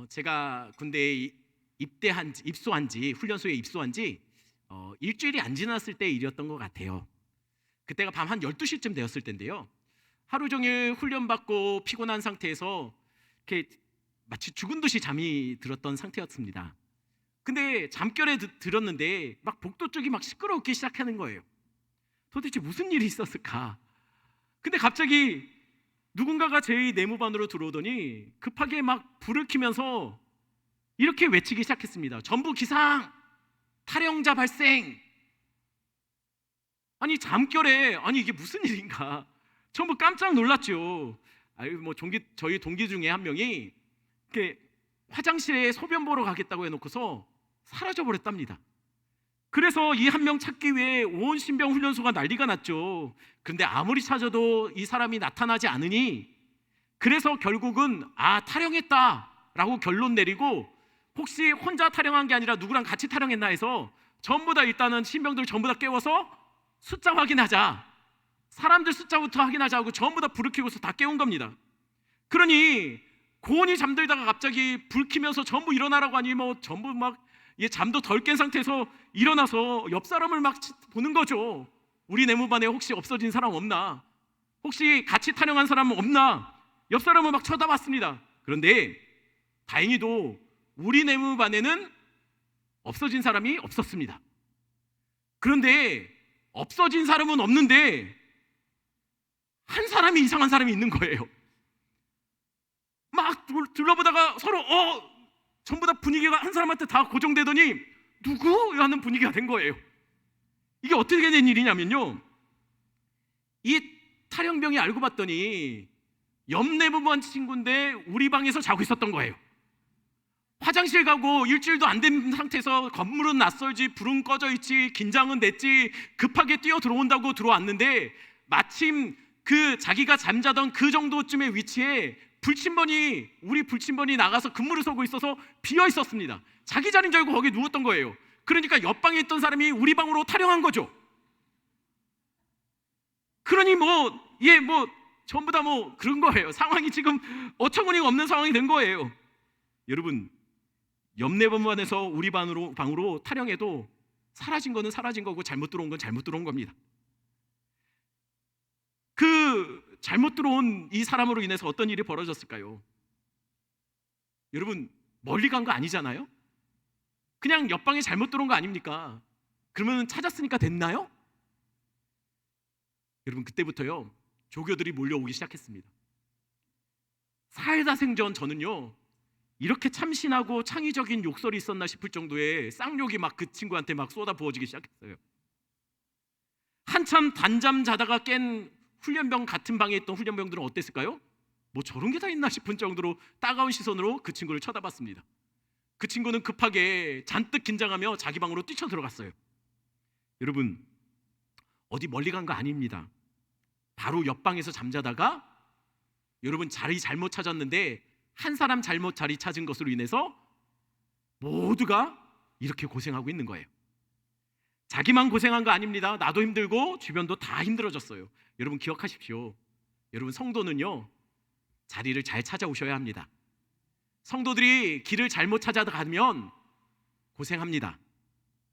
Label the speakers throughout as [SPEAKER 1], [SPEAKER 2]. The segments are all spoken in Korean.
[SPEAKER 1] 제가 군대에 훈련소에 입소한 지 일주일이 안 지났을 때 일이었던 것 같아요. 그때가 밤 한 12시쯤 되었을 텐데요. 하루 종일 훈련받고 피곤한 상태에서 이렇게 마치 죽은 듯이 잠이 들었던 상태였습니다. 근데 잠결에 들었는데 막 복도 쪽이 막 시끄럽기 시작하는 거예요. 도대체 무슨 일이 있었을까? 근데 갑자기 누군가가 제 내무반으로 들어오더니 급하게 막 불을 켜면서 이렇게 외치기 시작했습니다. 전부 기상! 탈영자 발생! 아니 잠결에 이게 무슨 일인가? 전부 깜짝 놀랐죠. 저희 동기 중에 한 명이 이렇게 화장실에 소변 보러 가겠다고 해놓고서 사라져 버렸답니다. 그래서 이 한 명 찾기 위해 온 신병 훈련소가 난리가 났죠. 그런데 아무리 찾아도 이 사람이 나타나지 않으니 그래서 결국은 탈영했다라고 결론 내리고 혹시 혼자 탈영한 게 아니라 누구랑 같이 탈영했나 해서 전부 다 일단은 신병들 전부 다 깨워서 숫자 확인하자, 사람들 숫자부터 확인하자고 전부 다 불을 켜고서 다 깨운 겁니다. 그러니 고온이 잠들다가 갑자기 불 켜면서 전부 일어나라고 하니 전부 막 잠도 덜 깬 상태에서 일어나서 옆 사람을 막 보는 거죠. 우리 내무반에 혹시 없어진 사람 없나? 혹시 같이 탈영한 사람 없나? 옆 사람을 막 쳐다봤습니다. 그런데 다행히도 우리 내무반에는 없어진 사람이 없었습니다. 그런데 없어진 사람은 없는데 한 사람이 이상한 사람이 있는 거예요. 막 둘러보다가 서로 전부 다 분위기가 한 사람한테 다 고정되더니 누구? 하는 분위기가 된 거예요. 이게 어떻게 된 일이냐면요, 이 탈영병이 알고 봤더니 옆 내부반 친구인데 우리 방에서 자고 있었던 거예요. 화장실 가고 일주일도 안 된 상태에서 건물은 낯설지, 불은 꺼져 있지, 긴장은 냈지, 급하게 뛰어 들어온다고 들어왔는데 마침 그 자기가 잠자던 그 정도쯤의 위치에 우리 불침번이 나가서 근무를 서고 있어서 비어 있었습니다. 자기 자리인 줄 알고 거기 누웠던 거예요. 그러니까 옆방에 있던 사람이 우리 방으로 탈영한 거죠. 그러니 전부 다 그런 거예요. 상황이 지금 어처구니가 없는 상황이 된 거예요. 여러분, 옆 내부반에서 우리 방으로 탈영해도 사라진 거는 사라진 거고 잘못 들어온 건 잘못 들어온 겁니다. 그 잘못 들어온 이 사람으로 인해서 어떤 일이 벌어졌을까요? 여러분, 멀리 간 거 아니잖아요? 그냥 옆방에 잘못 들어온 거 아닙니까? 그러면 찾았으니까 됐나요? 여러분, 그때부터요 조교들이 몰려오기 시작했습니다. 살다 생전 저는요 이렇게 참신하고 창의적인 욕설이 있었나 싶을 정도의 쌍욕이 막 그 친구한테 막 쏟아 부어지기 시작했어요. 한참 단잠 자다가 깬 훈련병 같은 방에 있던 훈련병들은 어땠을까요? 저런 게 다 있나 싶은 정도로 따가운 시선으로 그 친구를 쳐다봤습니다. 그 친구는 급하게 잔뜩 긴장하며 자기 방으로 뛰쳐 들어갔어요. 여러분, 어디 멀리 간 거 아닙니다. 바로 옆방에서 잠자다가 여러분 자리 잘못 찾았는데 한 사람 잘못 자리 찾은 것으로 인해서 모두가 이렇게 고생하고 있는 거예요. 자기만 고생한 거 아닙니다. 나도 힘들고 주변도 다 힘들어졌어요. 여러분 기억하십시오. 여러분, 성도는요 자리를 잘 찾아오셔야 합니다. 성도들이 길을 잘못 찾아가면 고생합니다.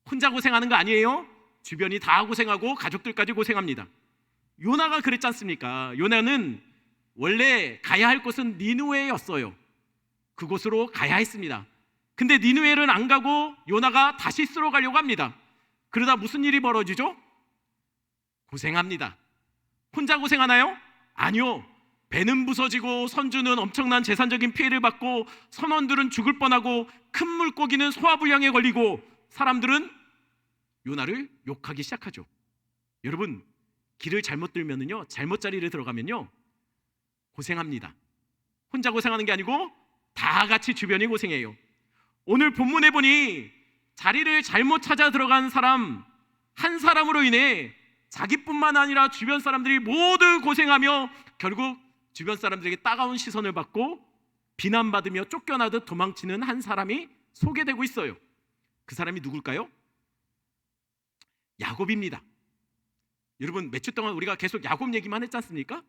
[SPEAKER 1] 혼자 고생하는 거 아니에요. 주변이 다 고생하고 가족들까지 고생합니다. 요나가 그랬지 않습니까? 요나는 원래 가야 할 곳은 니느웨였어요. 그곳으로 가야 했습니다. 근데 니느웨를 안 가고 요나가 다시스로 가려고 합니다. 그러다 무슨 일이 벌어지죠? 고생합니다. 혼자 고생하나요? 아니요. 배는 부서지고 선주는 엄청난 재산적인 피해를 받고 선원들은 죽을 뻔하고 큰 물고기는 소화불량에 걸리고 사람들은 요나를 욕하기 시작하죠. 여러분, 길을 잘못 들면은요, 잘못 자리를 들어가면요 고생합니다. 혼자 고생하는 게 아니고 다 같이 주변이 고생해요. 오늘 본문에 보니 자리를 잘못 찾아 들어간 사람 한 사람으로 인해 자기뿐만 아니라 주변 사람들이 모두 고생하며 결국 주변 사람들에게 따가운 시선을 받고 비난받으며 쫓겨나듯 도망치는 한 사람이 소개되고 있어요. 그 사람이 누굴까요? 야곱입니다. 여러분, 몇 주 동안 우리가 계속 야곱 얘기만 했지 않습니까?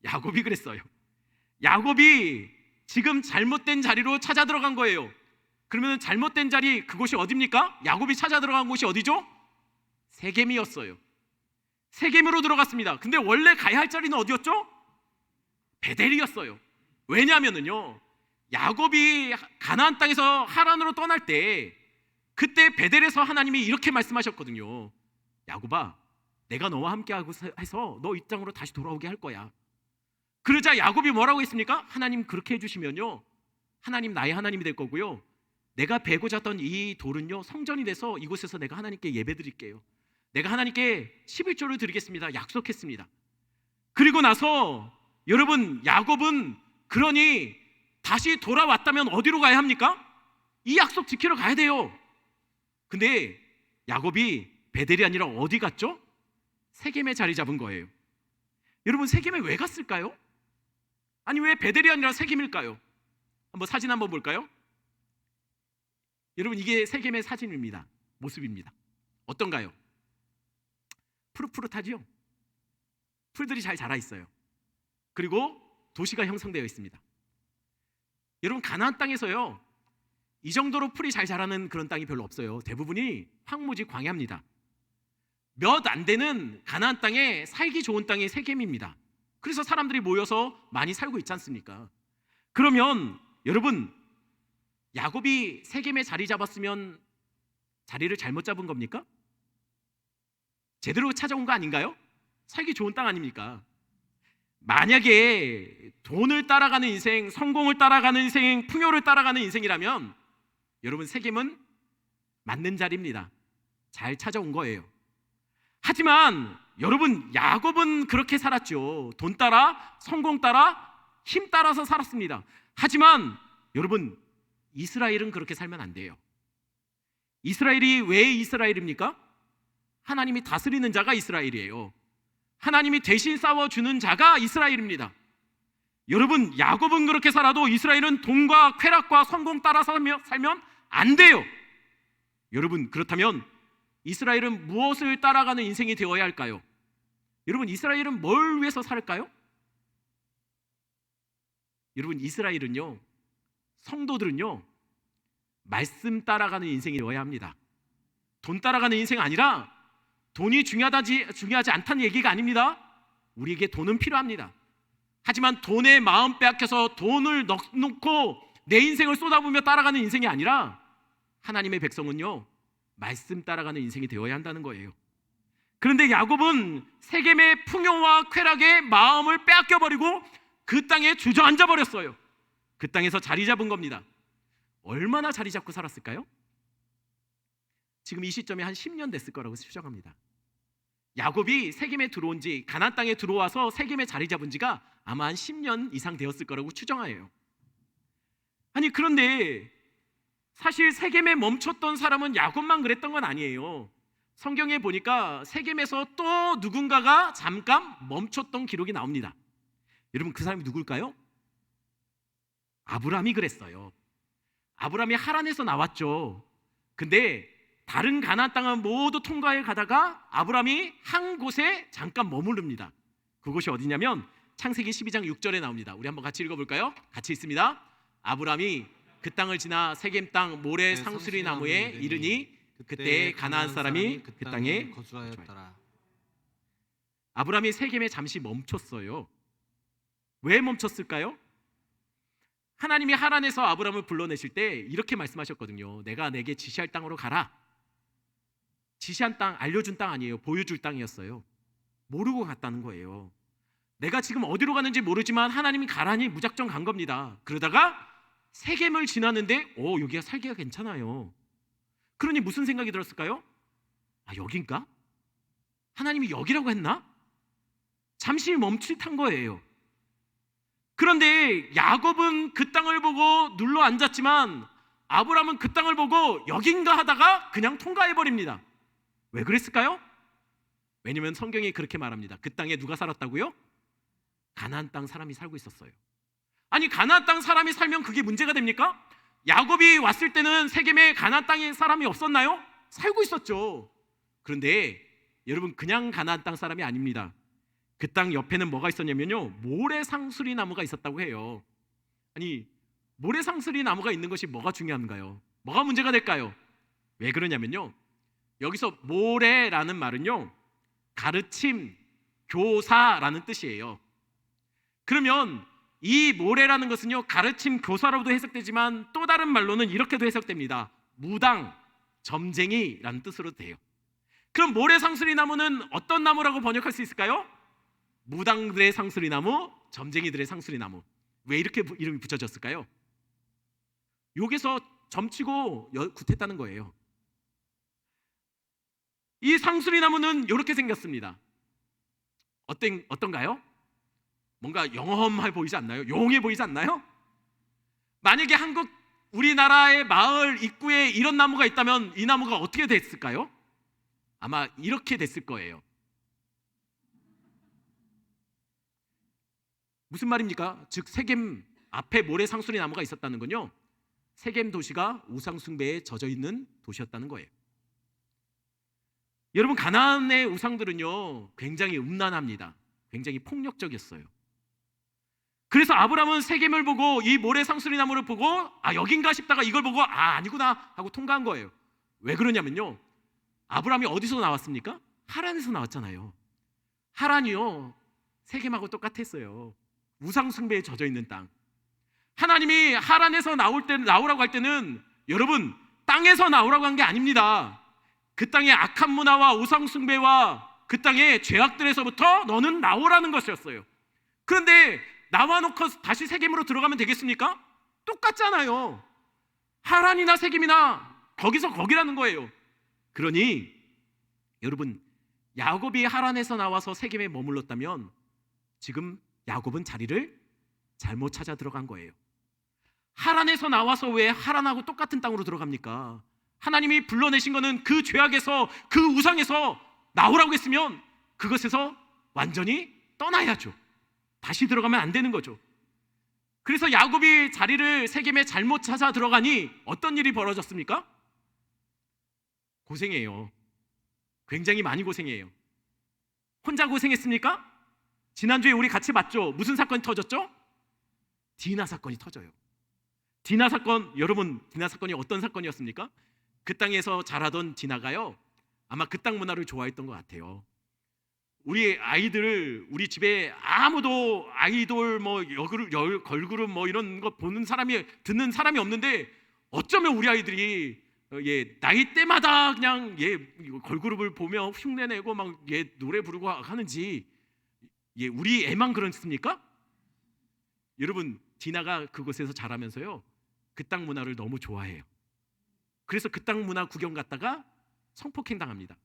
[SPEAKER 1] 야곱이 그랬어요. 야곱이 지금 잘못된 자리로 찾아 들어간 거예요. 그러면 잘못된 자리, 그곳이 어디입니까? 야곱이 찾아 들어간 곳이 어디죠? 세겜이었어요. 세겜으로 들어갔습니다. 근데 원래 가야 할 자리는 어디였죠? 베델이었어요. 왜냐하면요, 야곱이 가나안 땅에서 하란으로 떠날 때 그때 베델에서 하나님이 이렇게 말씀하셨거든요. 야곱아, 내가 너와 함께하고 해서 너 이 땅으로 다시 돌아오게 할 거야. 그러자 야곱이 뭐라고 했습니까? 하나님 그렇게 해주시면요, 하나님 나의 하나님이 될 거고요, 내가 베고자 했던 이 돌은요 성전이 돼서 이곳에서 내가 하나님께 예배 드릴게요. 내가 하나님께 11조를 드리겠습니다. 약속했습니다. 그리고 나서 여러분, 야곱은 그러니 다시 돌아왔다면 어디로 가야 합니까? 이 약속 지키러 가야 돼요. 근데 야곱이 베델이 아니라 어디 갔죠? 세겜에 자리 잡은 거예요. 여러분, 세겜에 왜 갔을까요? 아니, 왜 베델이 아니라 세겜일까요? 한번 사진 한번 볼까요? 여러분, 이게 세겜의 사진입니다. 모습입니다. 어떤가요? 푸릇푸릇하지요? 풀들이 잘 자라 있어요. 그리고 도시가 형성되어 있습니다. 여러분, 가나안 땅에서요, 이 정도로 풀이 잘 자라는 그런 땅이 별로 없어요. 대부분이 황무지 광야입니다. 몇 안 되는 가나안 땅에 살기 좋은 땅이 세겜입니다. 그래서 사람들이 모여서 많이 살고 있지 않습니까? 그러면 여러분, 야곱이 세겜에 자리 잡았으면 자리를 잘못 잡은 겁니까? 제대로 찾아온 거 아닌가요? 살기 좋은 땅 아닙니까? 만약에 돈을 따라가는 인생, 성공을 따라가는 인생, 풍요를 따라가는 인생이라면 여러분, 세겜은 맞는 자리입니다. 잘 찾아온 거예요. 하지만 여러분, 야곱은 그렇게 살았죠. 돈 따라, 성공 따라, 힘 따라서 살았습니다. 하지만 여러분, 이스라엘은 그렇게 살면 안 돼요. 이스라엘이 왜 이스라엘입니까? 하나님이 다스리는 자가 이스라엘이에요. 하나님이 대신 싸워주는 자가 이스라엘입니다. 여러분, 야곱은 그렇게 살아도 이스라엘은 돈과 쾌락과 성공 따라 살면 안 돼요. 여러분, 그렇다면 이스라엘은 무엇을 따라가는 인생이 되어야 할까요? 여러분, 이스라엘은 뭘 위해서 살까요? 여러분, 이스라엘은요, 성도들은요, 말씀 따라가는 인생이 되어야 합니다. 돈 따라가는 인생 아니라, 돈이 중요하지 않다는 얘기가 아닙니다. 우리에게 돈은 필요합니다. 하지만 돈에 마음 빼앗겨서 돈을 넣고 내 인생을 쏟아부으며 따라가는 인생이 아니라, 하나님의 백성은요, 말씀 따라가는 인생이 되어야 한다는 거예요. 그런데 야곱은 세겜의 풍요와 쾌락에 마음을 빼앗겨버리고 그 땅에 주저앉아 버렸어요. 그 땅에서 자리 잡은 겁니다. 얼마나 자리 잡고 살았을까요? 지금 이 시점에 한 10년 됐을 거라고 추정합니다. 야곱이 세겜에 들어온 지, 가나안 땅에 들어와서 세겜에 자리 잡은 지가 아마 한 10년 이상 되었을 거라고 추정해요. 아니, 그런데 사실 세겜에 멈췄던 사람은 야곱만 그랬던 건 아니에요. 성경에 보니까 세겜에서 또 누군가가 잠깐 멈췄던 기록이 나옵니다. 여러분, 그 사람이 누굴까요? 아브라함이 그랬어요. 아브라함이 하란에서 나왔죠. 근데 다른 가나안 땅은 모두 통과해 가다가 아브라함이 한 곳에 잠깐 머무릅니다. 그곳이 어디냐면 창세기 12장 6절에 나옵니다. 우리 한번 같이 읽어볼까요? 같이 읽습니다. 아브라함이 그 땅을 지나 세겜 땅 모래 상수리 나무에 이르니 그때 가나안 사람이 그 땅에 거주하였더라. 아브라함이 세겜에 잠시 멈췄어요. 왜 멈췄을까요? 하나님이 하란에서 아브라함을 불러내실 때 이렇게 말씀하셨거든요. 내가 내게 지시할 땅으로 가라. 지시한 땅, 알려준 땅 아니에요. 보여줄 땅이었어요. 모르고 갔다는 거예요. 내가 지금 어디로 가는지 모르지만 하나님이 가라니 무작정 간 겁니다. 그러다가 세겜을 지났는데 여기가 살기가 괜찮아요. 그러니 무슨 생각이 들었을까요? 여긴가? 하나님이 여기라고 했나? 잠시 멈칫한 거예요. 그런데 야곱은 그 땅을 보고 눌러 앉았지만 아브라함은 그 땅을 보고 여긴가 하다가 그냥 통과해버립니다. 왜 그랬을까요? 왜냐면 성경이 그렇게 말합니다. 그 땅에 누가 살았다고요? 가나안 땅 사람이 살고 있었어요. 아니, 가나안 땅 사람이 살면 그게 문제가 됩니까? 야곱이 왔을 때는 세겜에 가나안 땅에 사람이 없었나요? 살고 있었죠. 그런데 여러분, 그냥 가나안 땅 사람이 아닙니다. 그 땅 옆에는 뭐가 있었냐면요, 모래 상수리 나무가 있었다고 해요. 아니, 모래상스리 나무가 있는 것이 뭐가 중요한가요? 뭐가 문제가 될까요? 왜 그러냐면요, 여기서 모래라는 말은요, 가르침, 교사라는 뜻이에요. 그러면 이 모래라는 것은요, 가르침, 교사로도 해석되지만 또 다른 말로는 이렇게도 해석됩니다. 무당, 점쟁이라는 뜻으로 돼요. 그럼 모래상스리 나무는 어떤 나무라고 번역할 수 있을까요? 무당들의 상스리 나무, 점쟁이들의 상스리 나무. 왜 이렇게 이름이 붙여졌을까요? 여기서 점치고 굿했다는 거예요. 이 상수리 나무는 이렇게 생겼습니다. 어떤가요? 뭔가 영험해 보이지 않나요? 용해 보이지 않나요? 만약에 우리나라의 마을 입구에 이런 나무가 있다면 이 나무가 어떻게 됐을까요? 아마 이렇게 됐을 거예요. 무슨 말입니까? 즉 세겜 앞에 모래 상수리 나무가 있었다는 건요, 세겜 도시가 우상 숭배에 젖어 있는 도시였다는 거예요. 여러분, 가나안의 우상들은요 굉장히 음란합니다. 굉장히 폭력적이었어요. 그래서 아브라함은 세겜을 보고 이 모래 상수리 나무를 보고 여긴가 싶다가 이걸 보고 아니구나 하고 통과한 거예요. 왜 그러냐면요, 아브라함이 어디서 나왔습니까? 하란에서 나왔잖아요. 하란이요 세겜하고 똑같았어요. 우상 숭배에 젖어 있는 땅. 하나님이 하란에서 나오라고 할 때는 여러분 땅에서 나오라고 한 게 아닙니다. 그 땅의 악한 문화와 우상 숭배와 그 땅의 죄악들에서부터 너는 나오라는 것이었어요. 그런데 나와놓고 다시 세겜으로 들어가면 되겠습니까? 똑같잖아요. 하란이나 세겜이나 거기서 거기라는 거예요. 그러니 여러분, 야곱이 하란에서 나와서 세겜에 머물렀다면 지금 야곱은 자리를 잘못 찾아 들어간 거예요. 하란에서 나와서 왜 하란하고 똑같은 땅으로 들어갑니까? 하나님이 불러내신 거는 그 죄악에서, 그 우상에서 나오라고 했으면 그것에서 완전히 떠나야죠. 다시 들어가면 안 되는 거죠. 그래서 야곱이 자리를 세겜에 잘못 찾아 들어가니 어떤 일이 벌어졌습니까? 고생해요. 굉장히 많이 고생해요. 혼자 고생했습니까? 지난주에 우리 같이 봤죠? 무슨 사건이 터졌죠? 디나 사건이 터져요. 디나 사건, 여러분, 디나 사건이 어떤 사건이었습니까? 그 땅에서 자라던 디나가요, 아마 그 땅 문화를 좋아했던 것 같아요. 우리 집에 아무도 아이돌 걸그룹 이런 거 보는 사람이, 듣는 사람이 없는데 어쩌면 우리 아이들이 나이 때마다 그냥 걸그룹을 보며 흉내내고 막 노래 부르고 하는지 우리 애만 그렇습니까? 여러분, 디나가 그곳에서 자라면서요 그 땅 문화를 너무 좋아해요. 그래서 그 땅 문화 구경 갔다가 성폭행 당합니다.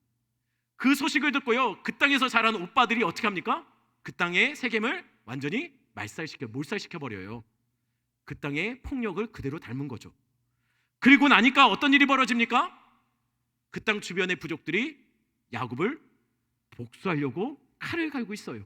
[SPEAKER 1] 그 소식을 듣고요 그 땅에서 자란 오빠들이 어떻게 합니까? 그 땅의 세겜을 완전히 몰살시켜 버려요. 그 땅의 폭력을 그대로 닮은 거죠. 그리고 나니까 어떤 일이 벌어집니까? 그 땅 주변의 부족들이 야곱을 복수하려고 칼을 갈고 있어요.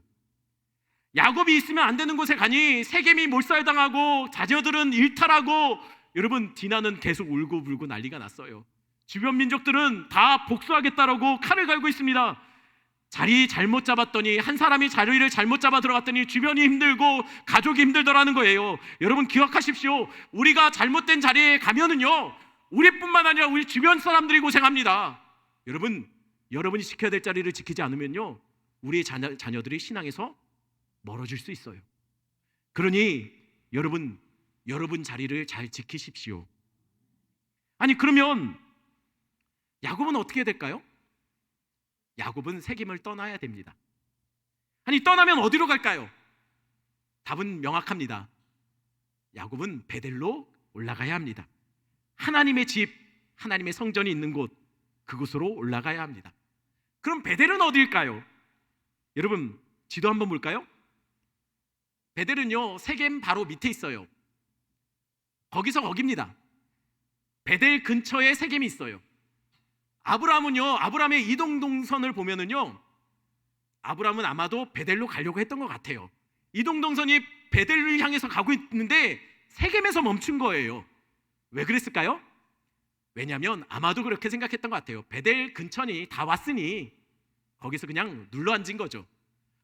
[SPEAKER 1] 야곱이 있으면 안 되는 곳에 가니 세겜이 몰살당하고 자녀들은 일탈하고, 여러분, 디나는 계속 울고 불고 난리가 났어요. 주변 민족들은 다 복수하겠다라고 칼을 갈고 있습니다. 자리 잘못 잡았더니, 한 사람이 자리를 잘못 잡아 들어갔더니 주변이 힘들고 가족이 힘들더라는 거예요. 여러분 기억하십시오. 우리가 잘못된 자리에 가면은요 우리뿐만 아니라 우리 주변 사람들이 고생합니다. 여러분이 지켜야 될 자리를 지키지 않으면요 우리의 자녀들이 신앙에서 멀어질 수 있어요. 그러니 여러분 자리를 잘 지키십시오. 아니, 그러면 야곱은 어떻게 될까요? 야곱은 세겜을 떠나야 됩니다. 아니, 떠나면 어디로 갈까요? 답은 명확합니다. 야곱은 베델로 올라가야 합니다. 하나님의 집, 하나님의 성전이 있는 곳, 그곳으로 올라가야 합니다. 그럼 베델은 어디일까요? 여러분 지도 한번 볼까요? 베델은요 세겜 바로 밑에 있어요. 거기서 거깁니다. 베델 근처에 세겜이 있어요. 아브라함의 이동 동선을 보면은요 아브라함은 아마도 베델로 가려고 했던 것 같아요. 이동 동선이 베델을 향해서 가고 있는데 세겜에서 멈춘 거예요. 왜 그랬을까요? 왜냐하면 아마도 그렇게 생각했던 것 같아요. 베델 근처니 다 왔으니 거기서 그냥 눌러 앉은 거죠.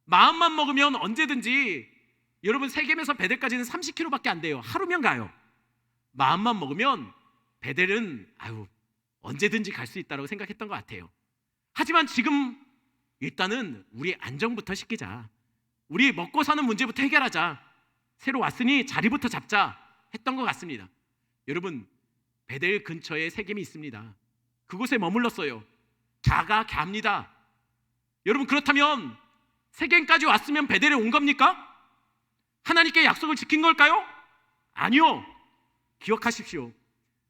[SPEAKER 1] 마음만 먹으면 언제든지, 여러분 세겜에서 베델까지는 30km밖에 안 돼요. 하루면 가요. 마음만 먹으면 베델은 언제든지 갈 수 있다고 생각했던 것 같아요. 하지만 지금 일단은 우리 안정부터 시키자. 우리 먹고 사는 문제부터 해결하자. 새로 왔으니 자리부터 잡자 했던 것 같습니다. 여러분, 베델 근처에 세겜이 있습니다. 그곳에 머물렀어요. 갸가 갸입니다. 여러분, 그렇다면 세겜까지 왔으면 베델에 온 겁니까? 하나님께 약속을 지킨 걸까요? 아니요. 기억하십시오.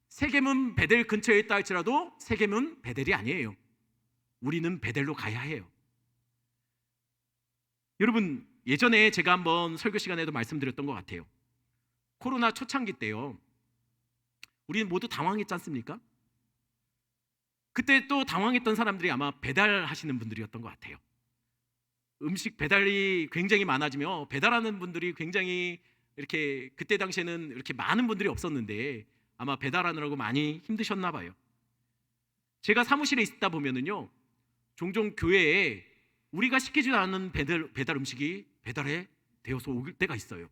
[SPEAKER 1] 세겜은 베델 근처에 있다 할지라도 세겜은 베델이 아니에요. 우리는 베델로 가야 해요. 여러분, 예전에 제가 한번 설교 시간에도 말씀드렸던 것 같아요. 코로나 초창기 때요, 우리는 모두 당황했지 않습니까? 그때 또 당황했던 사람들이 아마 배달하시는 분들이었던 것 같아요. 음식 배달이 굉장히 많아지며 배달하는 분들이 굉장히 이렇게, 그때 당시에는 이렇게 많은 분들이 없었는데 아마 배달하느라고 많이 힘드셨나 봐요. 제가 사무실에 있다 보면은요, 종종 교회에 우리가 시키지 않은 배달 음식이 배달해 되어서 올 때가 있어요.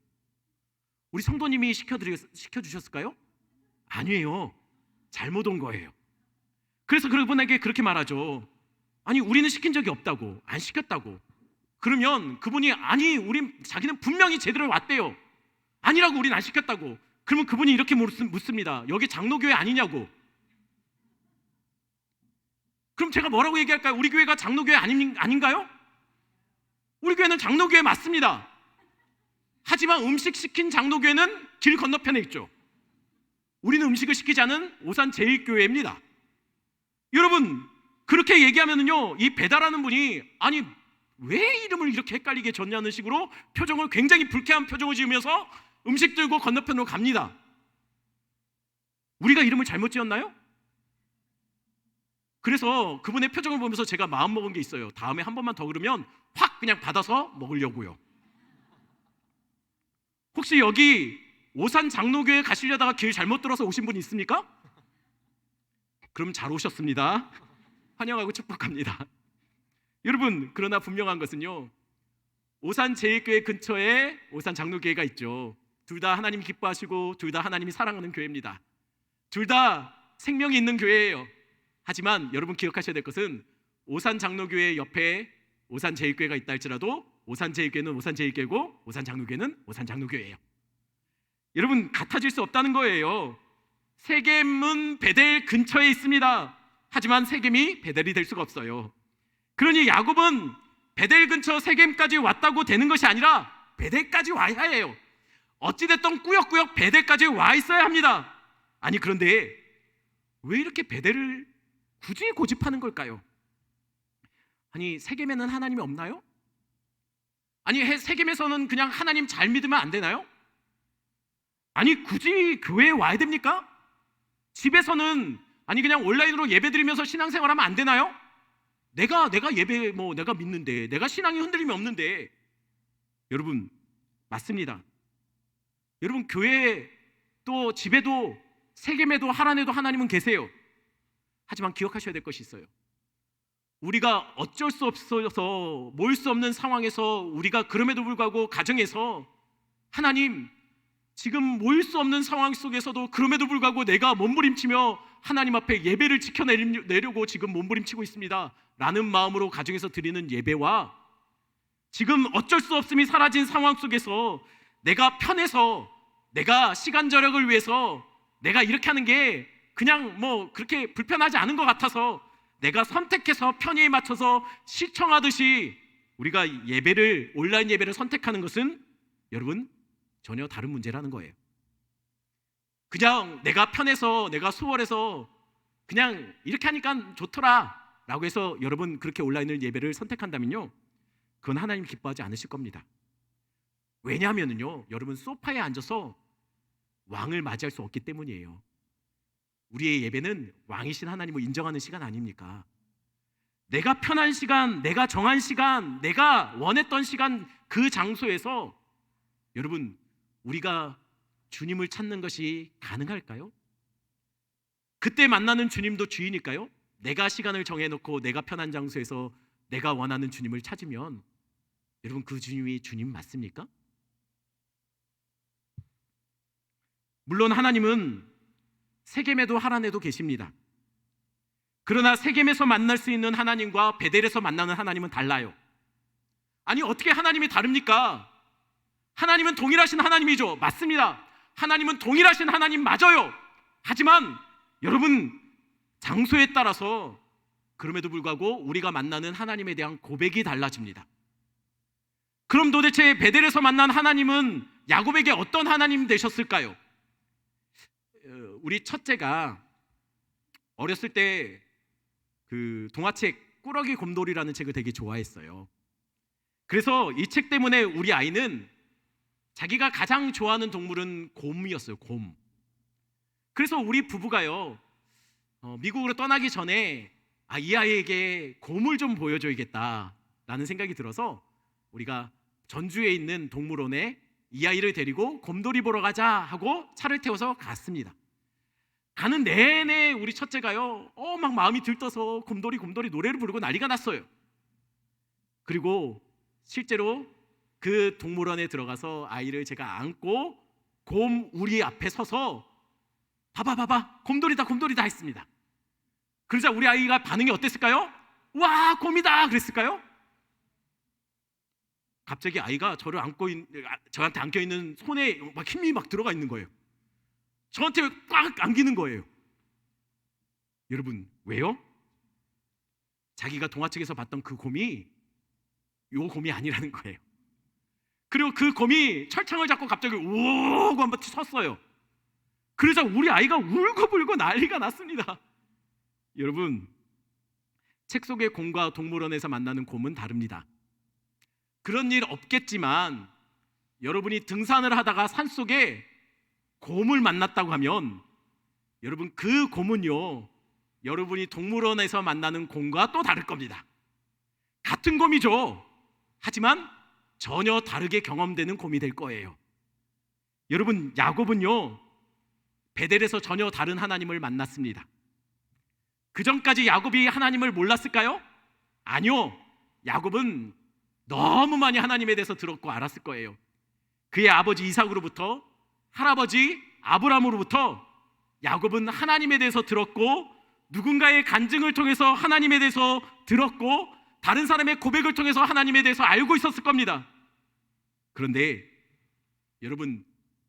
[SPEAKER 1] 우리 성도님이 시켜주셨을까요? 아니에요. 잘못 온 거예요. 그래서 그분에게 그렇게 말하죠. 아니, 우리는 시킨 적이 없다고, 안 시켰다고. 그러면 그분이 자기는 분명히 제대로 왔대요. 아니라고, 우리는 안 시켰다고. 그러면 그분이 이렇게 묻습니다. 여기 장로교회 아니냐고. 그럼 제가 뭐라고 얘기할까요? 우리 교회가 장로교회 아닌가요? 우리 교회는 장로교회 맞습니다. 하지만 음식 시킨 장로교회는 길 건너편에 있죠. 우리는 음식을 시키지 않은 오산 제1교회입니다. 여러분, 그렇게 얘기하면은요, 이 배달하는 분이 아니 왜 이름을 이렇게 헷갈리게 줬냐는 식으로 표정을, 굉장히 불쾌한 표정을 지으면서 음식 들고 건너편으로 갑니다. 우리가 이름을 잘못 지었나요? 그래서 그분의 표정을 보면서 제가 마음먹은 게 있어요. 다음에 한 번만 더 그러면 확 그냥 받아서 먹으려고요. 혹시 여기 오산 장로교회 가시려다가 길 잘못 들어서 오신 분 있습니까? 그럼 잘 오셨습니다. 환영하고 축복합니다. 여러분, 그러나 분명한 것은요, 오산 제1교회 근처에 오산 장로교회가 있죠. 둘 다 하나님 기뻐하시고 둘 다 하나님이 사랑하는 교회입니다. 둘 다 생명이 있는 교회예요. 하지만 여러분 기억하셔야 될 것은 오산 장로교회 옆에 오산 제1교회가 있다 할지라도 오산 제1교회는 오산 제1교회고 오산 장로교회는 오산 장로교회예요. 여러분, 같아질 수 없다는 거예요. 세겜은 베델 근처에 있습니다. 하지만 세겜이 베델이 될 수가 없어요. 그러니 야곱은 베델 근처 세겜까지 왔다고 되는 것이 아니라 베델까지 와야 해요. 어찌됐든 꾸역꾸역 베델까지 와 있어야 합니다. 아니, 그런데 왜 이렇게 베델을 굳이 고집하는 걸까요? 아니, 세겜에는 하나님이 없나요? 아니, 세겜에서는 그냥 하나님 잘 믿으면 안 되나요? 아니, 굳이 교회에 와야 됩니까? 집에서는 그냥 온라인으로 예배드리면서 신앙생활하면 안 되나요? 내가 예배 내가 믿는데, 내가 신앙이 흔들림이 없는데. 여러분, 맞습니다. 여러분, 교회에 또 집에도 세겜에도 하란에도 하나님은 계세요. 하지만 기억하셔야 될 것이 있어요. 우리가 어쩔 수 없어서 모일 수 없는 상황에서, 우리가 그럼에도 불구하고 가정에서 하나님, 지금 모일 수 없는 상황 속에서도 그럼에도 불구하고 내가 몸부림치며 하나님 앞에 예배를 지켜내려고 지금 몸부림치고 있습니다 라는 마음으로 가정에서 드리는 예배와, 지금 어쩔 수 없음이 사라진 상황 속에서 내가 편해서, 내가 시간 절약을 위해서 내가 이렇게 하는 게 그냥 그렇게 불편하지 않은 것 같아서 내가 선택해서 편의에 맞춰서 시청하듯이 우리가 온라인 예배를 선택하는 것은 여러분 전혀 다른 문제라는 거예요. 그냥 내가 편해서, 내가 수월해서 그냥 이렇게 하니까 좋더라 라고 해서 여러분 그렇게 온라인 예배를 선택한다면요, 그건 하나님 기뻐하지 않으실 겁니다. 왜냐하면요, 여러분 소파에 앉아서 왕을 맞이할 수 없기 때문이에요. 우리의 예배는 왕이신 하나님을 인정하는 시간 아닙니까? 내가 편한 시간, 내가 정한 시간, 내가 원했던 시간, 그 장소에서 여러분 우리가 주님을 찾는 것이 가능할까요? 그때 만나는 주님도 주인일까요? 내가 시간을 정해놓고 내가 편한 장소에서 내가 원하는 주님을 찾으면 여러분 그 주님이 주님 맞습니까? 물론 하나님은 세겜에도 하란에도 계십니다. 그러나 세겜에서 만날 수 있는 하나님과 베델에서 만나는 하나님은 달라요. 아니, 어떻게 하나님이 다릅니까? 하나님은 동일하신 하나님이죠. 맞습니다. 하나님은 동일하신 하나님 맞아요. 하지만 여러분, 장소에 따라서 그럼에도 불구하고 우리가 만나는 하나님에 대한 고백이 달라집니다. 그럼 도대체 베델에서 만난 하나님은 야곱에게 어떤 하나님 되셨을까요? 우리 첫째가 어렸을 때 그 동화책 꾸러기 곰돌이라는 책을 되게 좋아했어요. 그래서 이 책 때문에 우리 아이는 자기가 가장 좋아하는 동물은 곰이었어요. 곰. 그래서 우리 부부가요, 미국으로 떠나기 전에 이 아이에게 곰을 좀 보여줘야겠다라는 생각이 들어서 우리가 전주에 있는 동물원에 이 아이를 데리고 곰돌이 보러 가자 하고 차를 태워서 갔습니다. 가는 내내 우리 첫째가요, 막 마음이 들떠서 곰돌이 노래를 부르고 난리가 났어요. 그리고 실제로 그 동물원에 들어가서 아이를 제가 안고 곰 우리 앞에 서서 봐봐 곰돌이다 했습니다. 그러자 우리 아이가 반응이 어땠을까요? 와, 곰이다 그랬을까요? 갑자기 아이가 저한테 안겨있는 손에 막 힘이 막 들어가 있는 거예요. 저한테 꽉 안기는 거예요. 여러분, 왜요? 자기가 동화책에서 봤던 그 곰이 요 곰이 아니라는 거예요. 그리고 그 곰이 철창을 잡고 갑자기 우고 한번 섰어요. 그러자 우리 아이가 울고불고 난리가 났습니다. 여러분, 책 속의 곰과 동물원에서 만나는 곰은 다릅니다. 그런 일 없겠지만 여러분이 등산을 하다가 산속에 곰을 만났다고 하면 여러분, 그 곰은요, 여러분이 동물원에서 만나는 곰과 또 다를 겁니다. 같은 곰이죠. 하지만 전혀 다르게 경험되는 곰이 될 거예요. 여러분, 야곱은요, 베델에서 전혀 다른 하나님을 만났습니다. 그 전까지 야곱이 하나님을 몰랐을까요? 아니요. 야곱은 너무 많이 하나님에 대해서 들었고 알았을 거예요. 그의 아버지 이삭으로부터, 할아버지 아브라함으로부터 야곱은 하나님에 대해서 들었고, 누군가의 간증을 통해서 하나님에 대해서 들었고, 다른 사람의 고백을 통해서 하나님에 대해서 알고 있었을 겁니다. 그런데 여러분,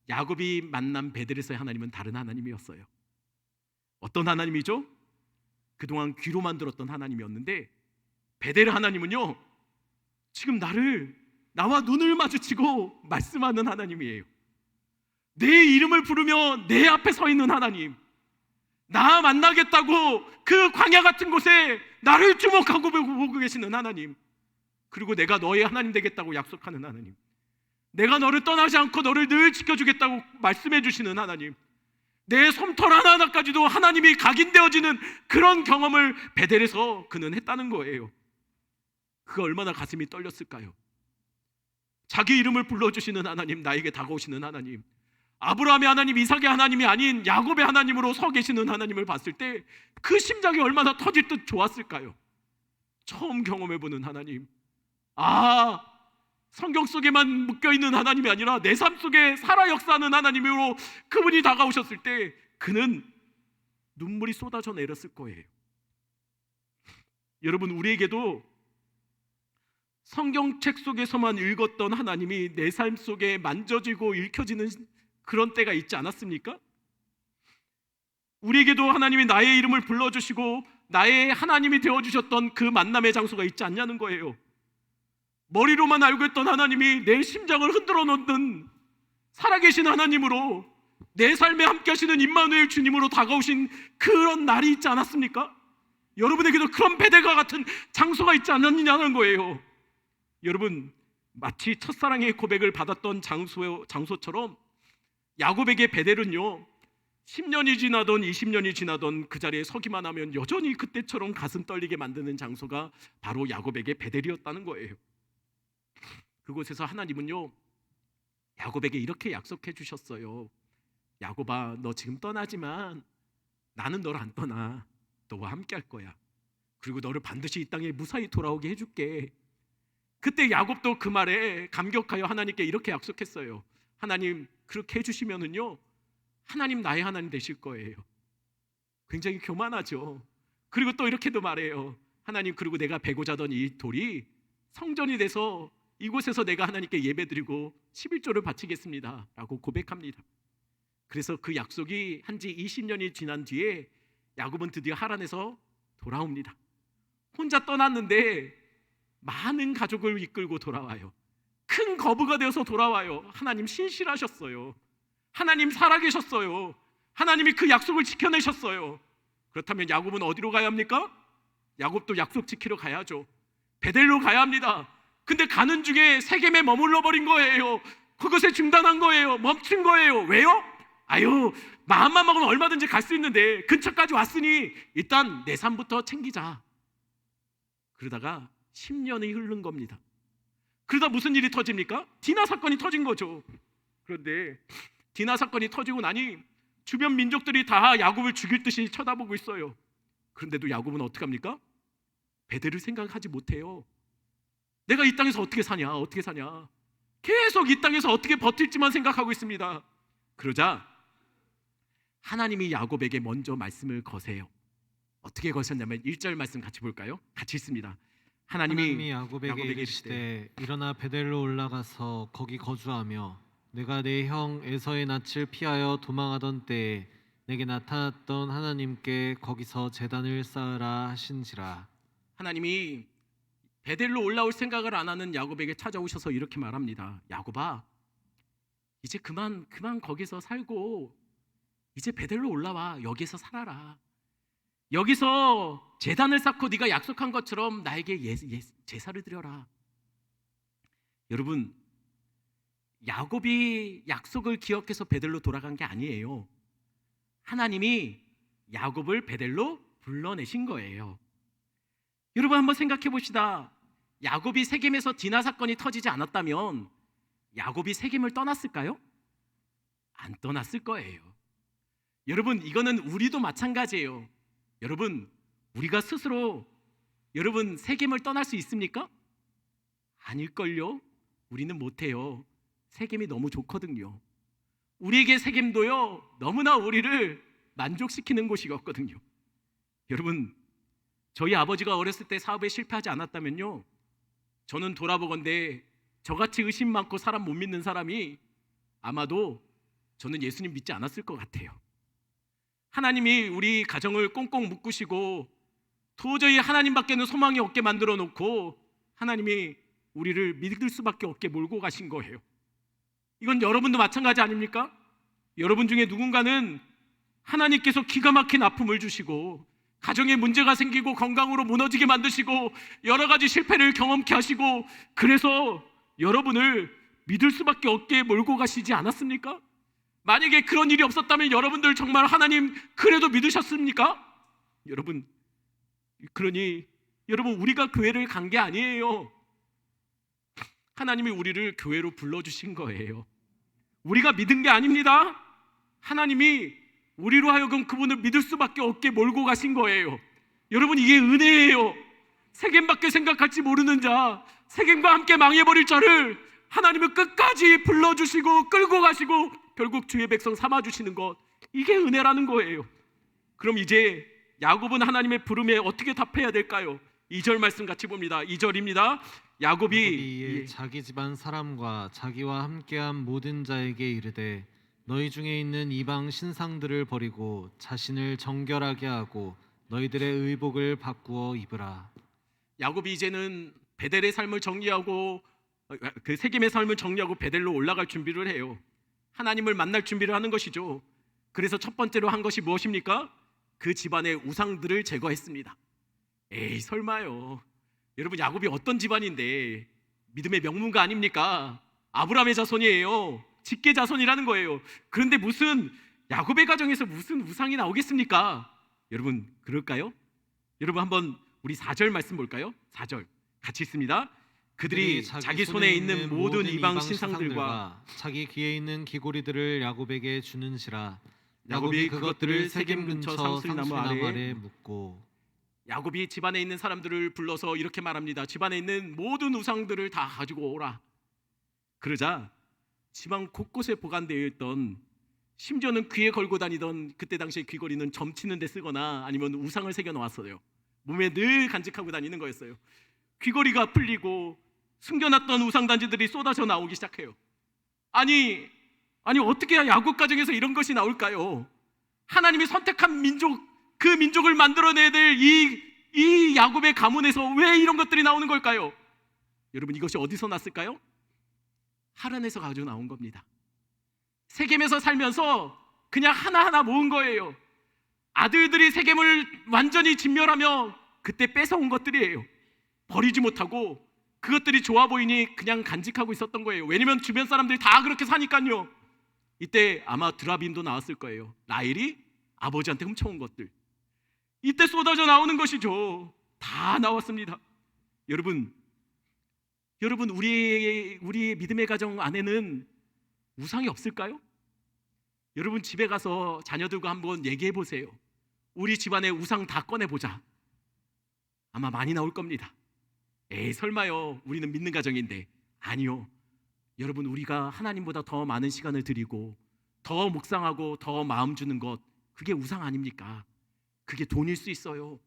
[SPEAKER 1] 야곱이 만난 베델에서의 하나님은 다른 하나님이었어요. 어떤 하나님이죠? 그동안 귀로만 들었던 하나님이었는데, 베델 하나님은요, 지금 나와 눈을 마주치고 말씀하는 하나님이에요. 내 이름을 부르며 내 앞에 서 있는 하나님, 나 만나겠다고 그 광야 같은 곳에 나를 주목하고 보고 계시는 하나님, 그리고 내가 너의 하나님 되겠다고 약속하는 하나님, 내가 너를 떠나지 않고 너를 늘 지켜주겠다고 말씀해 주시는 하나님, 내 솜털 하나하나까지도 하나님이 각인되어지는 그런 경험을 베델에서 그는 했다는 거예요. 그가 얼마나 가슴이 떨렸을까요? 자기 이름을 불러주시는 하나님, 나에게 다가오시는 하나님, 아브라함의 하나님, 이삭의 하나님이 아닌 야곱의 하나님으로 서 계시는 하나님을 봤을 때 그 심장이 얼마나 터질 듯 좋았을까요? 처음 경험해보는 하나님, 성경 속에만 묶여있는 하나님이 아니라 내 삶 속에 살아 역사하는 하나님으로 그분이 다가오셨을 때 그는 눈물이 쏟아져 내렸을 거예요. 여러분, 우리에게도 성경책 속에서만 읽었던 하나님이 내 삶 속에 만져지고 읽혀지는 그런 때가 있지 않았습니까? 우리에게도 하나님이 나의 이름을 불러주시고 나의 하나님이 되어주셨던 그 만남의 장소가 있지 않냐는 거예요. 머리로만 알고 있던 하나님이 내 심장을 흔들어 놓는 살아계신 하나님으로, 내 삶에 함께 하시는 임마누엘 주님으로 다가오신 그런 날이 있지 않았습니까? 여러분에게도 그런 베델과 같은 장소가 있지 않았느냐는 거예요. 여러분, 마치 첫사랑의 고백을 받았던 장소처럼 야곱에게 베델은요, 10년이 지나던 20년이 지나던 그 자리에 서기만 하면 여전히 그때처럼 가슴 떨리게 만드는 장소가 바로 야곱에게 베델이었다는 거예요. 그곳에서 하나님은요, 야곱에게 이렇게 약속해 주셨어요. 야곱아, 너 지금 떠나지만 나는 너를 안 떠나. 너와 함께 할 거야. 그리고 너를 반드시 이 땅에 무사히 돌아오게 해줄게. 그때 야곱도 그 말에 감격하여 하나님께 이렇게 약속했어요. 하나님, 그렇게 해주시면은요, 하나님 나의 하나님 되실 거예요. 굉장히 교만하죠. 그리고 또 이렇게도 말해요. 하나님, 그리고 내가 베고 자던 이 돌이 성전이 돼서 이곳에서 내가 하나님께 예배드리고 11조를 바치겠습니다 라고 고백합니다. 그래서 그 약속이 한지 20년이 지난 뒤에 야곱은 드디어 하란에서 돌아옵니다. 혼자 떠났는데 많은 가족을 이끌고 돌아와요. 큰 거부가 되어서 돌아와요. 하나님 신실하셨어요. 하나님 살아계셨어요. 하나님이 그 약속을 지켜내셨어요. 그렇다면 야곱은 어디로 가야 합니까? 야곱도 약속 지키러 가야죠. 베델로 가야 합니다. 근데 가는 중에 세겜에 머물러 버린 거예요. 그것에 중단한 거예요. 멈춘 거예요. 왜요? 아유, 마음만 먹으면 얼마든지 갈 수 있는데 근처까지 왔으니 일단 내 삶부터 챙기자. 그러다가 10년이 흐른 겁니다. 그러다 무슨 일이 터집니까? 디나 사건이 터진 거죠. 그런데 디나 사건이 터지고 나니 주변 민족들이 다 야곱을 죽일 듯이 쳐다보고 있어요. 그런데도 야곱은 어떻게 합니까? 베델을 생각하지 못해요. 내가 이 땅에서 어떻게 사냐, 어떻게 사냐, 계속 이 땅에서 어떻게 버틸지만 생각하고 있습니다. 그러자 하나님이 야곱에게 먼저 말씀을 거세요. 어떻게 거셨냐면 1절 말씀 같이 볼까요? 같이 읽습니다. 하나님이
[SPEAKER 2] 야곱에게 이르시되 일어나 베델로 올라가서 거기 거주하며 내가 내 형 에서의 낯을 피하여 도망하던 때에 내게 나타났던 하나님께 거기서 제단을 쌓으라 하신지라.
[SPEAKER 1] 하나님이 베델로 올라올 생각을 안 하는 야곱에게 찾아오셔서 이렇게 말합니다. 야곱아, 이제 그만 거기서 살고 이제 베델로 올라와. 여기서 살아라. 여기서 제단을 쌓고 네가 약속한 것처럼 나에게 제사를 드려라. 여러분, 야곱이 약속을 기억해서 베델로 돌아간 게 아니에요. 하나님이 야곱을 베델로 불러내신 거예요. 여러분, 한번 생각해 봅시다. 야곱이 세겜에서 디나 사건이 터지지 않았다면 야곱이 세겜을 떠났을까요? 안 떠났을 거예요. 여러분, 이거는 우리도 마찬가지예요. 여러분, 우리가 스스로 여러분 세겜을 떠날 수 있습니까? 아닐걸요. 우리는 못해요. 세겜이 너무 좋거든요. 우리에게 세겜도요, 너무나 우리를 만족시키는 곳이었거든요. 여러분, 저희 아버지가 어렸을 때 사업에 실패하지 않았다면요, 저는 돌아보건대 저같이 의심 많고 사람 못 믿는 사람이 아마도 저는 예수님 믿지 않았을 것 같아요. 하나님이 우리 가정을 꽁꽁 묶으시고 도저히 하나님밖에는 소망이 없게 만들어 놓고 하나님이 우리를 믿을 수밖에 없게 몰고 가신 거예요. 이건 여러분도 마찬가지 아닙니까? 여러분 중에 누군가는 하나님께서 기가 막힌 아픔을 주시고 가정에 문제가 생기고 건강으로 무너지게 만드시고 여러 가지 실패를 경험케 하시고 그래서 여러분을 믿을 수밖에 없게 몰고 가시지 않았습니까? 만약에 그런 일이 없었다면 여러분들 정말 하나님 그래도 믿으셨습니까? 여러분, 그러니 여러분, 우리가 교회를 간 게 아니에요. 하나님이 우리를 교회로 불러주신 거예요. 우리가 믿은 게 아닙니다. 하나님이 우리로 하여금 그분을 믿을 수밖에 없게 몰고 가신 거예요. 여러분, 이게 은혜예요. 세겜밖에 생각할지 모르는 자, 세겜과 함께 망해버릴 자를 하나님은 끝까지 불러주시고 끌고 가시고 결국 주의 백성 삼아주시는 것, 이게 은혜라는 거예요. 그럼 이제 야곱은 하나님의 부름에 어떻게 답해야 될까요? 2절 말씀 같이 봅니다. 2절입니다. 야곱이
[SPEAKER 2] 자기 집안 사람과 자기와 함께한 모든 자에게 이르되 너희 중에 있는 이방 신상들을 버리고 자신을 정결하게 하고 너희들의 의복을 바꾸어 입으라.
[SPEAKER 1] 야곱이 이제는 베델의 삶을 정리하고 그 세겜의 삶을 정리하고 베델로 올라갈 준비를 해요. 하나님을 만날 준비를 하는 것이죠. 그래서 첫 번째로 한 것이 무엇입니까? 그 집안의 우상들을 제거했습니다. 에이, 설마요. 여러분, 야곱이 어떤 집안인데 믿음의 명문가 아닙니까? 아브라함의 자손이에요. 직계 자손이라는 거예요. 그런데 무슨 야곱의 가정에서 무슨 우상이 나오겠습니까? 여러분, 그럴까요? 여러분, 한번 우리 4절 말씀 볼까요? 4절 같이 읽습니다. 그들이 자기 손에 있는 모든 이방 신상들과
[SPEAKER 2] 자기 귀에 있는 귀고리들을 야곱에게 주는지라.
[SPEAKER 1] 야곱이 그것들을 세겜 근처 상수리나무 아래에
[SPEAKER 2] 묻고.
[SPEAKER 1] 야곱이 집안에 있는 사람들을 불러서 이렇게 말합니다. 집안에 있는 모든 우상들을 다 가지고 오라. 그러자 집안 곳곳에 보관되어 있던 심지어는 귀에 걸고 다니던 그때 당시에 귀걸이는 점치는 데 쓰거나 아니면 우상을 새겨 놓았어요. 몸에 늘 간직하고 다니는 거였어요. 귀걸이가 풀리고 숨겨놨던 우상 단지들이 쏟아져 나오기 시작해요. 아니 어떻게 야곱 가정에서 이런 것이 나올까요? 하나님이 선택한 민족, 그 민족을 만들어내야 될 이 야곱의 가문에서 왜 이런 것들이 나오는 걸까요? 여러분, 이것이 어디서 났을까요? 하란에서 가지고 나온 겁니다. 세겜에서 살면서 그냥 하나하나 모은 거예요. 아들들이 세겜을 완전히 진멸하며 그때 뺏어온 것들이에요. 버리지 못하고 그것들이 좋아 보이니 그냥 간직하고 있었던 거예요. 왜냐면 주변 사람들이 다 그렇게 사니까요. 이때 아마 드라빔도 나왔을 거예요. 라헬이 아버지한테 훔쳐온 것들, 이때 쏟아져 나오는 것이죠. 다 나왔습니다. 여러분 우리의 믿음의 가정 안에는 우상이 없을까요? 여러분 집에 가서 자녀들과 한번 얘기해 보세요. 우리 집안에 우상 다 꺼내보자. 아마 많이 나올 겁니다. 에이 설마요, 우리는 믿는 가정인데. 아니요. 여러분, 우리가 하나님보다 더 많은 시간을 드리고 더 묵상하고 더 마음 주는 것, 그게 우상 아닙니까? 그게 돈일 수 있어요.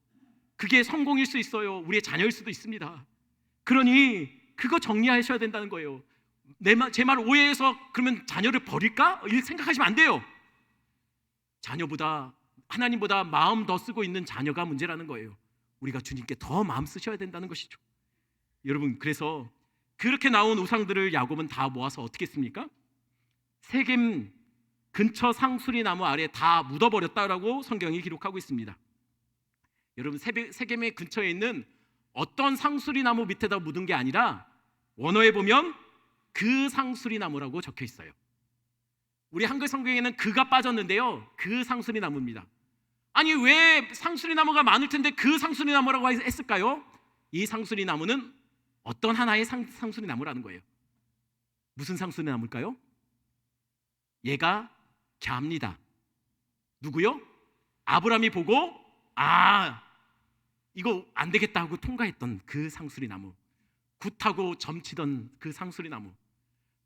[SPEAKER 1] 그게 성공일 수 있어요. 우리의 자녀일 수도 있습니다. 그러니 그거 정리하셔야 된다는 거예요. 제 말 오해해서 그러면 자녀를 버릴까? 이렇게 생각하시면 안 돼요. 자녀보다, 하나님보다 마음 더 쓰고 있는 자녀가 문제라는 거예요. 우리가 주님께 더 마음 쓰셔야 된다는 것이죠. 여러분, 그래서 그렇게 나온 우상들을 야곱은 다 모아서 어떻게 했습니까? 세겜 근처 상수리 나무 아래에 다 묻어버렸다라고 성경이 기록하고 있습니다. 여러분, 세겜의 근처에 있는 어떤 상수리 나무 밑에다 묻은 게 아니라 원어에 보면 그 상수리 나무라고 적혀 있어요. 우리 한글 성경에는 그가 빠졌는데요, 그 상수리 나무입니다. 아니 왜 상수리 나무가 많을 텐데 그 상수리 나무라고 했을까요? 이 상수리 나무는 어떤 하나의 상수리 나무라는 거예요. 무슨 상수리 나무일까요? 얘가 갸입니다. 누구요? 아브라함이 보고 이거 안 되겠다 하고 통과했던 그 상수리 나무, 굿하고 점치던 그 상수리 나무.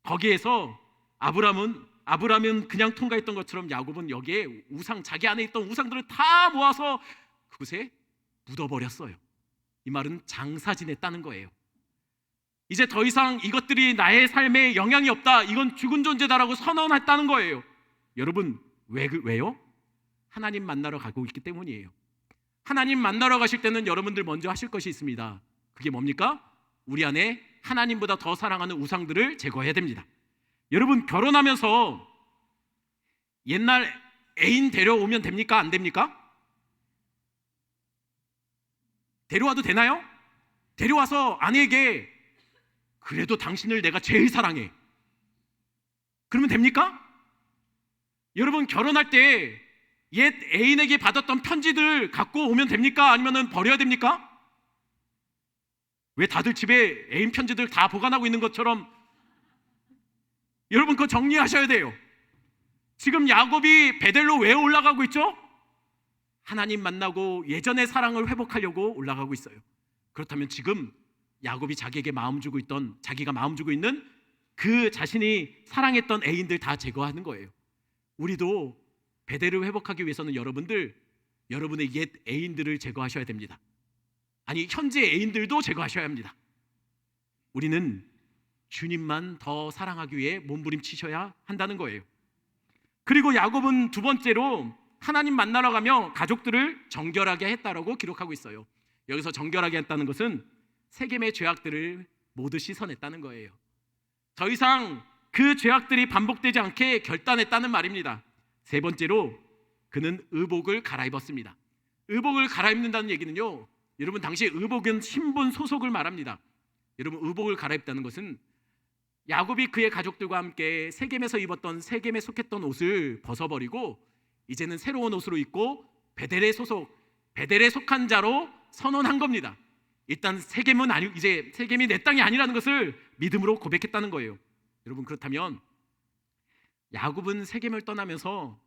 [SPEAKER 1] 거기에서 아브라함은 그냥 통과했던 것처럼 야곱은 여기에 우상, 자기 안에 있던 우상들을 다 모아서 그곳에 묻어버렸어요. 이 말은 장사 지냈다는 거예요. 이제 더 이상 이것들이 나의 삶에 영향이 없다, 이건 죽은 존재다라고 선언했다는 거예요. 여러분, 왜요? 하나님 만나러 가고 있기 때문이에요. 하나님 만나러 가실 때는 여러분들 먼저 하실 것이 있습니다. 그게 뭡니까? 우리 안에 하나님보다 더 사랑하는 우상들을 제거해야 됩니다. 여러분, 결혼하면서 옛날 애인 데려오면 됩니까? 안 됩니까? 데려와도 되나요? 데려와서 아내에게 그래도 당신을 내가 제일 사랑해, 그러면 됩니까? 여러분, 결혼할 때 옛 애인에게 받았던 편지들 갖고 오면 됩니까? 아니면 버려야 됩니까? 왜 다들 집에 애인 편지들 다 보관하고 있는 것처럼. 여러분, 그거 정리하셔야 돼요. 지금 야곱이 베델로 왜 올라가고 있죠? 하나님 만나고 예전의 사랑을 회복하려고 올라가고 있어요. 그렇다면 지금 야곱이 자기가 마음 주고 있는 그 자신이 사랑했던 애인들 다 제거하는 거예요. 우리도 베델을 회복하기 위해서는 여러분의 옛 애인들을 제거하셔야 됩니다. 아니, 현재 애인들도 제거하셔야 합니다. 우리는 주님만 더 사랑하기 위해 몸부림치셔야 한다는 거예요. 그리고 야곱은 두 번째로 하나님 만나러 가며 가족들을 정결하게 했다라고 기록하고 있어요. 여기서 정결하게 했다는 것은 세겜의 죄악들을 모두 씻어냈다는 거예요. 더 이상 그 죄악들이 반복되지 않게 결단했다는 말입니다. 세 번째로 그는 의복을 갈아입었습니다. 의복을 갈아입는다는 얘기는요, 여러분, 당시 의복은 신분 소속을 말합니다. 여러분, 의복을 갈아입다는 것은 야곱이 그의 가족들과 함께 세겜에서 입었던, 세겜에 속했던 옷을 벗어버리고 이제는 새로운 옷으로 입고 베델에 속한 자로 선언한 겁니다. 일단 이제 세겜이 내 땅이 아니라는 것을 믿음으로 고백했다는 거예요. 여러분, 그렇다면 야곱은 세겜을 떠나면서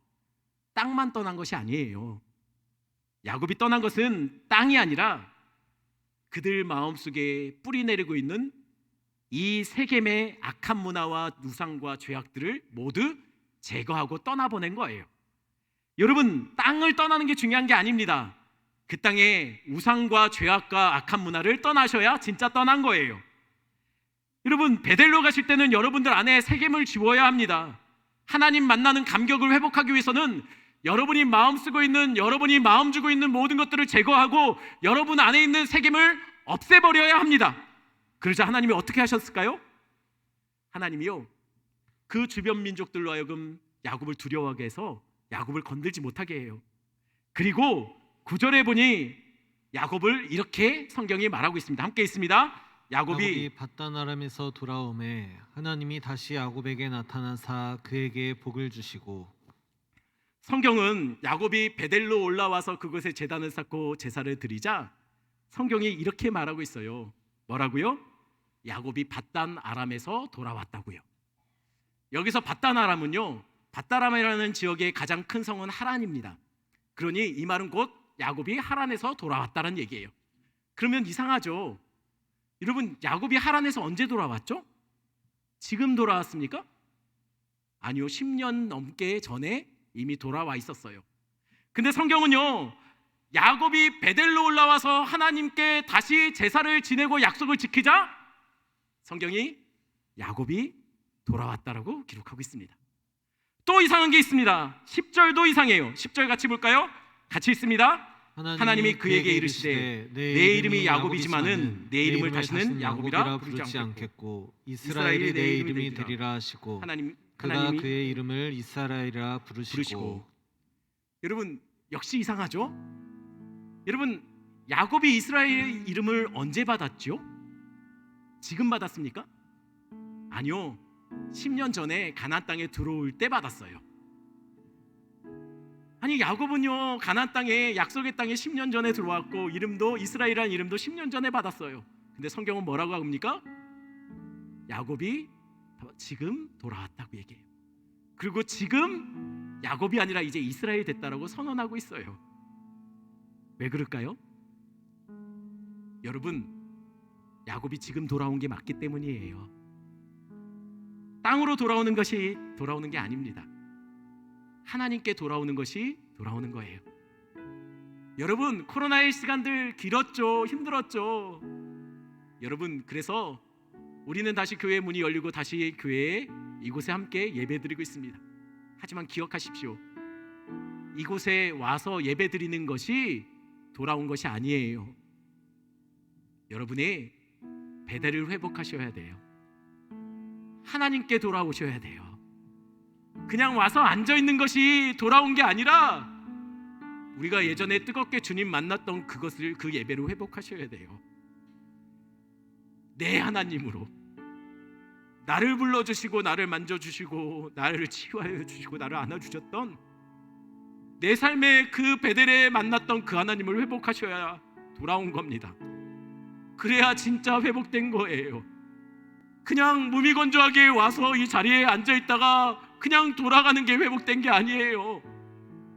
[SPEAKER 1] 땅만 떠난 것이 아니에요. 야곱이 떠난 것은 땅이 아니라 그들 마음속에 뿌리 내리고 있는 이 세겜의 악한 문화와 우상과 죄악들을 모두 제거하고 떠나보낸 거예요. 여러분, 땅을 떠나는 게 중요한 게 아닙니다. 그 땅에 우상과 죄악과 악한 문화를 떠나셔야 진짜 떠난 거예요. 여러분, 베델로 가실 때는 여러분들 안에 세겜을 지워야 합니다. 하나님 만나는 감격을 회복하기 위해서는 여러분이 마음 쓰고 있는, 여러분이 마음 주고 있는 모든 것들을 제거하고 여러분 안에 있는 세겜을 없애버려야 합니다. 그러자 하나님이 어떻게 하셨을까요? 하나님이요, 그 주변 민족들로 하여금 야곱을 두려워하게 해서 야곱을 건들지 못하게 해요. 그리고 9절에 보니 야곱을 이렇게 성경이 말하고 있습니다. 함께 있습니다. 야곱이
[SPEAKER 2] 밧단 아람에서 돌아오매 하나님이 다시 야곱에게 나타나사 그에게 복을 주시고.
[SPEAKER 1] 성경은 야곱이 베델로 올라와서 그곳에 제단을 쌓고 제사를 드리자 성경이 이렇게 말하고 있어요. 뭐라고요? 야곱이 밧단 아람에서 돌아왔다고요. 여기서 밧단 아람은요, 밧단 아람이라는 지역의 가장 큰 성은 하란입니다. 그러니 이 말은 곧 야곱이 하란에서 돌아왔다는 얘기예요. 그러면 이상하죠? 여러분, 야곱이 하란에서 언제 돌아왔죠? 지금 돌아왔습니까? 아니요, 10년 넘게 전에 이미 돌아와 있었어요. 근데 성경은요, 야곱이 베델로 올라와서 하나님께 다시 제사를 지내고 약속을 지키자 성경이 야곱이 돌아왔다라고 기록하고 있습니다. 또 이상한 게 있습니다. 10절도 이상해요. 10절 같이 볼까요? 같이 있습니다. 하나님이 그에게 이르시되 내 이름이 야곱이지만은 내 이름을 다시는 야곱이라 부르지 않겠고 이스라엘이 내 이름이 되리라 하시고
[SPEAKER 2] 그가 그의 이름을 이스라엘이라 부르시고.
[SPEAKER 1] 여러분, 역시 이상하죠? 여러분, 야곱이 이스라엘의 이름을 언제 받았죠? 지금 받았습니까? 아니요, 10년 전에 가나안 땅에 들어올 때 받았어요. 아니, 야곱은요, 가나안 땅에, 약속의 땅에 10년 전에 들어왔고 이름도, 이스라엘이라는 이름도 10년 전에 받았어요. 근데 성경은 뭐라고 합니까? 야곱이 지금 돌아왔다고 얘기해요. 그리고 지금 야곱이 아니라 이제 이스라엘 됐다라고 선언하고 있어요. 왜 그럴까요? 여러분, 야곱이 지금 돌아온 게 맞기 때문이에요. 땅으로 돌아오는 것이 돌아오는 게 아닙니다. 하나님께 돌아오는 것이 돌아오는 거예요. 여러분, 코로나의 시간들 길었죠. 힘들었죠. 여러분, 그래서 우리는 다시 교회 문이 열리고 다시 교회에 이곳에 함께 예배드리고 있습니다. 하지만 기억하십시오. 이곳에 와서 예배드리는 것이 돌아온 것이 아니에요. 여러분이 베델을 회복하셔야 돼요. 하나님께 돌아오셔야 돼요. 그냥 와서 앉아있는 것이 돌아온 게 아니라 우리가 예전에 뜨겁게 주님 만났던 그것을, 그 예배를 회복하셔야 돼요. 내 하나님으로 나를 불러주시고 나를 만져주시고 나를 치유하여 주시고 나를 안아주셨던 내 삶의 그 베델에 만났던 그 하나님을 회복하셔야 돌아온 겁니다. 그래야 진짜 회복된 거예요. 그냥 무미건조하게 와서 이 자리에 앉아있다가 그냥 돌아가는 게 회복된 게 아니에요.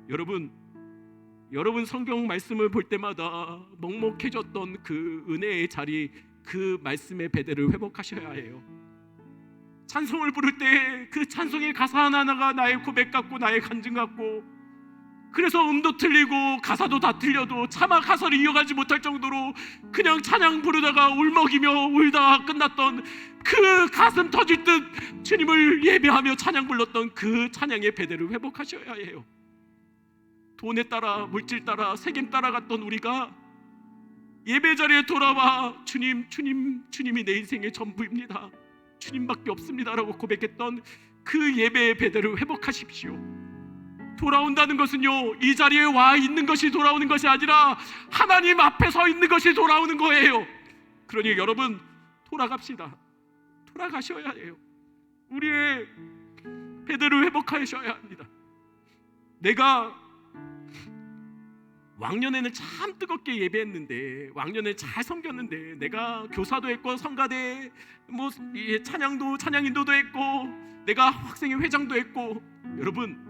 [SPEAKER 1] 여러분 성경 말씀을 볼 때마다 먹먹해졌던 그 은혜의 자리, 그 말씀의 베델을 회복하셔야 해요. 찬송을 부를 때 그 찬송의 가사 하나하나가 나의 고백 같고 나의 간증 같고, 그래서 음도 틀리고 가사도 다 틀려도 차마 가사를 이어가지 못할 정도로 그냥 찬양 부르다가 울먹이며 울다가 끝났던 그 가슴 터질 듯 주님을 예배하며 찬양 불렀던 그 찬양의 베델을 회복하셔야 해요. 돈에 따라, 물질 따라, 세겜 따라갔던 우리가 예배 자리에 돌아와 주님이 내 인생의 전부입니다, 주님밖에 없습니다라고 고백했던 그 예배의 베델을 회복하십시오. 돌아온다는 것은요, 이 자리에 와 있는 것이 돌아오는 것이 아니라 하나님 앞에 서 있는 것이 돌아오는 거예요. 그러니 여러분, 돌아갑시다. 돌아가셔야 해요. 우리의 베델을 회복하셔야 합니다. 내가 왕년에는 참 뜨겁게 예배했는데, 왕년에 잘 섬겼는데, 내가 교사도 했고 성가대 찬양 인도도 했고, 내가 학생회 회장도 했고, 여러분,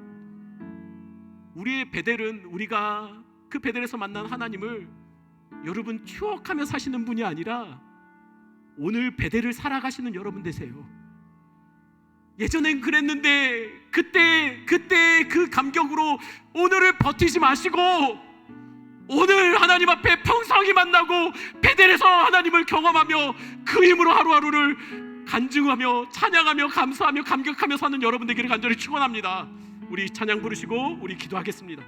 [SPEAKER 1] 우리의 베델은 우리가 그 베델에서 만난 하나님을 여러분 추억하며 사시는 분이 아니라 오늘 베델을 살아가시는 여러분 되세요. 예전엔 그랬는데 그때 그 감격으로 오늘을 버티지 마시고 오늘 하나님 앞에 평성이 만나고 베델에서 하나님을 경험하며 그 힘으로 하루하루를 간증하며 찬양하며 감사하며 감격하며 사는 여러분 되기를 간절히 축원합니다. 우리 찬양 부르시고 우리 기도하겠습니다.